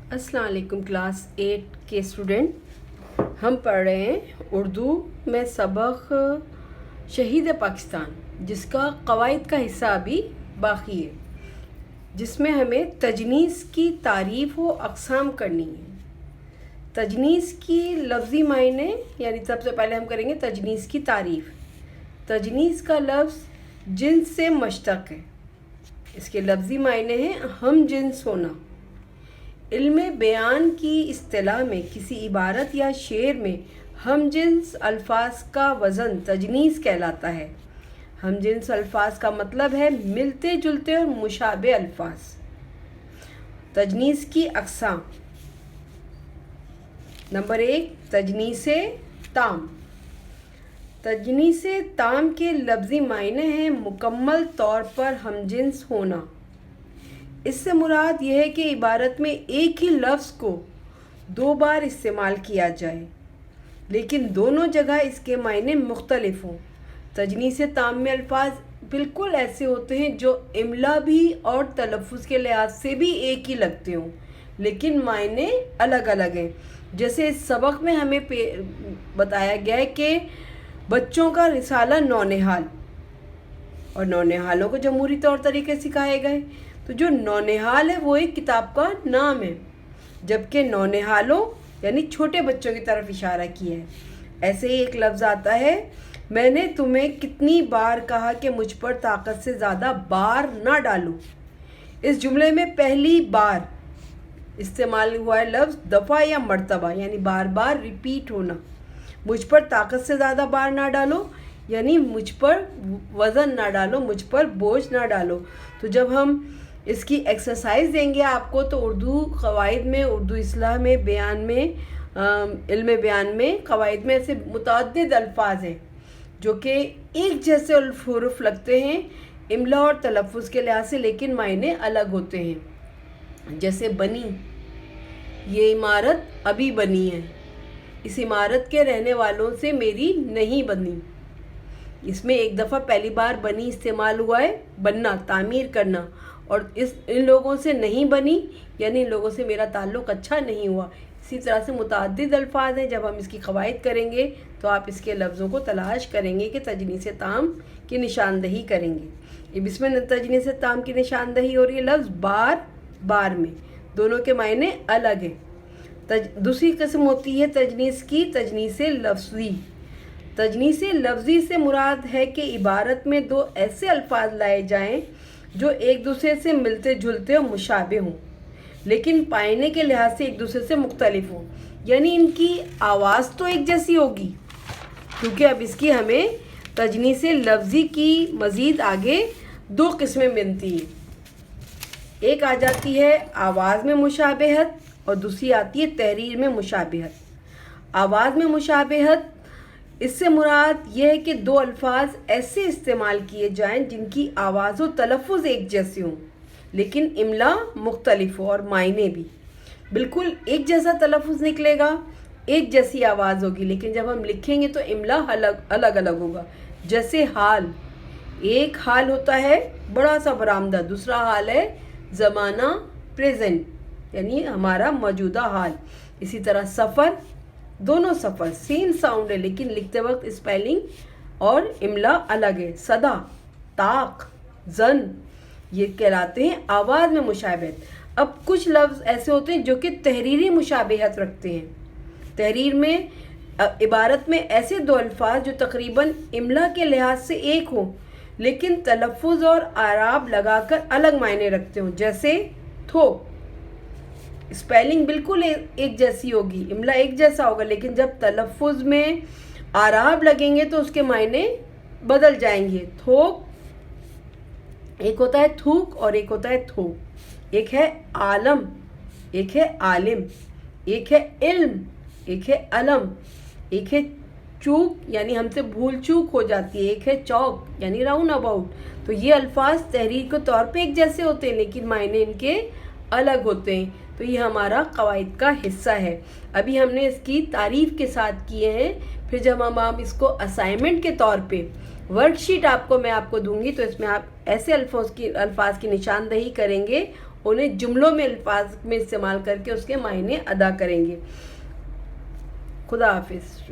अस्सलाम वालेकुम क्लास 8 के स्टूडेंट। हम पढ़ रहे हैं उर्दू में सबक शहीद पाकिस्तान, जिसका कवायद का हिस्सा अभी बाकी है, जिसमें हमें तजनीस की तारीफ़ व अक़साम करनी है। तजनीस की लफ्ज़ी मायने, यानी सबसे पहले हम करेंगे तजनीस की तारीफ़। तजनीस का लफ्ज़ जिन्स से मुश्तक़ है। इसके लफ्ज़ी मायने हैं हम जिन्स होना। इल्म बयान की इस्तिलाह में किसी इबारत या शेर में हम जिन्स अल्फाज का वज़न तजनीस कहलाता है। हम जिन्स अल्फाज का मतलब है मिलते जुलते और मुशाबे अल्फाज। तजनीस की अक़साम। नंबर 1, तजनीसे ताम। तजनीसे ताम के लफ्ज़ी मायने हैं मुकम्मल तौर पर हमजिन्स होना। इससे मुराद यह है कि इबारत में एक ही लफ्ज़ को 2 बार इस्तेमाल किया जाए, लेकिन दोनों जगह इसके मायने मुख्तलिफ हों। तजनीसे ताम में अल्फाज बिल्कुल ऐसे होते हैं जो इमला भी और तलफ़्फ़ुज़ के लिहाज से भी एक ही लगते हों, लेकिन मायने अलग अलग हैं। जैसे इस सबक में हमें बताया गया है कि बच्चों का रिसाला नौनिहाल, और नौनिहालों को जमहूरी तौर तरीके सिखाए गए। तो जो नौनिहाल है वो एक किताब का नाम है, जबकि नौनिहालों यानी छोटे बच्चों की तरफ इशारा किया है। ऐसे ही एक लफ्ज़ आता है, मैंने तुम्हें कितनी बार कहा कि मुझ पर ताकत से ज़्यादा बार ना डालो। इस जुमले में पहली बार इस्तेमाल हुआ है लफ्ज़ दफ़ा या मर्तबा, यानी बार बार रिपीट होना। मुझ पर ताकत से ज़्यादा बार ना डालो, यानी मुझ पर वज़न ना डालो, मुझ पर बोझ ना डालो। तो जब हम इसकी एक्सरसाइज देंगे आपको, तो उर्दू क़वायद में, उर्दू इस्लाह में, बयान में, इल्म बयान में क़वायद में ऐसे मुतअद्दिद अल्फाज हैं जो कि एक जैसे हुरूफ लगते हैं इमला और तलफ़्फ़ुज़ के लिहाज से, लेकिन मायने अलग होते हैं। जैसे बनी, ये इमारत अभी बनी है। इस इमारत के रहने वालों से मेरी नहीं बनी। इसमें एक दफ़ा पहली बार बनी इस्तेमाल हुआ है, बनना, तामीर करना, और इन लोगों से नहीं बनी यानी इन लोगों से मेरा ताल्लुक़ अच्छा नहीं हुआ। इसी तरह से मुतअद्दिद अल्फाज हैं। जब हम इसकी क़वायद करेंगे तो आप इसके लफ्ज़ों को तलाश करेंगे कि तजनीसे ताम की निशानदही करेंगे। अब इसमें तजनीसे ताम की निशानदही हो रही है लफ्ज़ बार बार में, दोनों के मायने अलग हैं। दूसरी किस्म होती है तजनीस की, तजनीसे लफ्ज़ी। तजनीसे लफ्ज़ी से मुराद है कि इबारत में 2 ऐसे अल्फाज लाए जाएं जो एक दूसरे से मिलते जुलते और मुशाबे हों, लेकिन पायने के लिहाज से एक दूसरे से मुख्तलिफ हों। यानी इनकी आवाज़ तो एक जैसी होगी, क्योंकि अब इसकी हमें तजनीसे लफ्ज़ी की मज़ीद आगे 2 किस्में मिलती हैं। एक आ जाती है आवाज़ में मुशाबहत और दूसरी आती है तहरीर में मुशाबहत। आवाज़ में मुशाबहत, इससे मुराद यह है कि 2 अल्फाज ऐसे इस्तेमाल किए जाएं जिनकी आवाज़ व तलफ़्फ़ुज़ एक जैसे हों, लेकिन इमला मुख्तलिफ हो और मायने भी। बिल्कुल एक जैसा तलफ़्फ़ुज़ निकलेगा, एक जैसी आवाज़ होगी, लेकिन जब हम लिखेंगे तो इमला अलग अलग होगा। जैसे हाल, एक हाल होता है बड़ा सा बरामदा, दूसरा हाल है ज़माना प्रेजेंट, यानी हमारा मौजूदा हाल। इसी तरह सफ़र, दोनों सफ़र सेम साउंड है, लेकिन लिखते वक्त स्पेलिंग और इमला अलग है। सदा, ताक, जन, ये कहलाते हैं आवाज़ में मुशाबहत। अब कुछ लफ्ज़ ऐसे होते हैं जो कि तहरीरी मुशाबहत रखते हैं। तहरीर में इबारत में ऐसे 2 अल्फाज जो तकरीबन इमला के लिहाज से एक हों, लेकिन तलफ़्फ़ुज़ और आराब लगाकर अलग मायने रखते हों। जैसे थोक, स्पेलिंग बिल्कुल एक जैसी होगी, इमला एक जैसा होगा, लेकिन जब तलफ़्फ़ुज़ में आराब लगेंगे तो उसके मायने बदल जाएंगे। थोक एक होता है थूक और एक होता है थोक। एक है आलम, एक है आलिम, एक है इल्म, एक है अलम, एक है चूक यानी हमसे भूल चूक हो जाती है, एक है चौक यानी राउंड अबाउट। तो ये अल्फाज तहरीर के तौर पे एक जैसे होते हैं, लेकिन मायने इनके अलग होते हैं। तो ये हमारा क़वायद का हिस्सा है। अभी हमने इसकी तारीफ़ के साथ किए हैं। फिर जब हम इसको असाइनमेंट के तौर पे वर्कशीट मैं आपको दूंगी, तो इसमें आप ऐसे अल्फाज की निशानदही करेंगे انہیں جملوں میں الفاظ میں استعمال کر کے اس کے معنی ادا کریں گے۔ خدا حافظ۔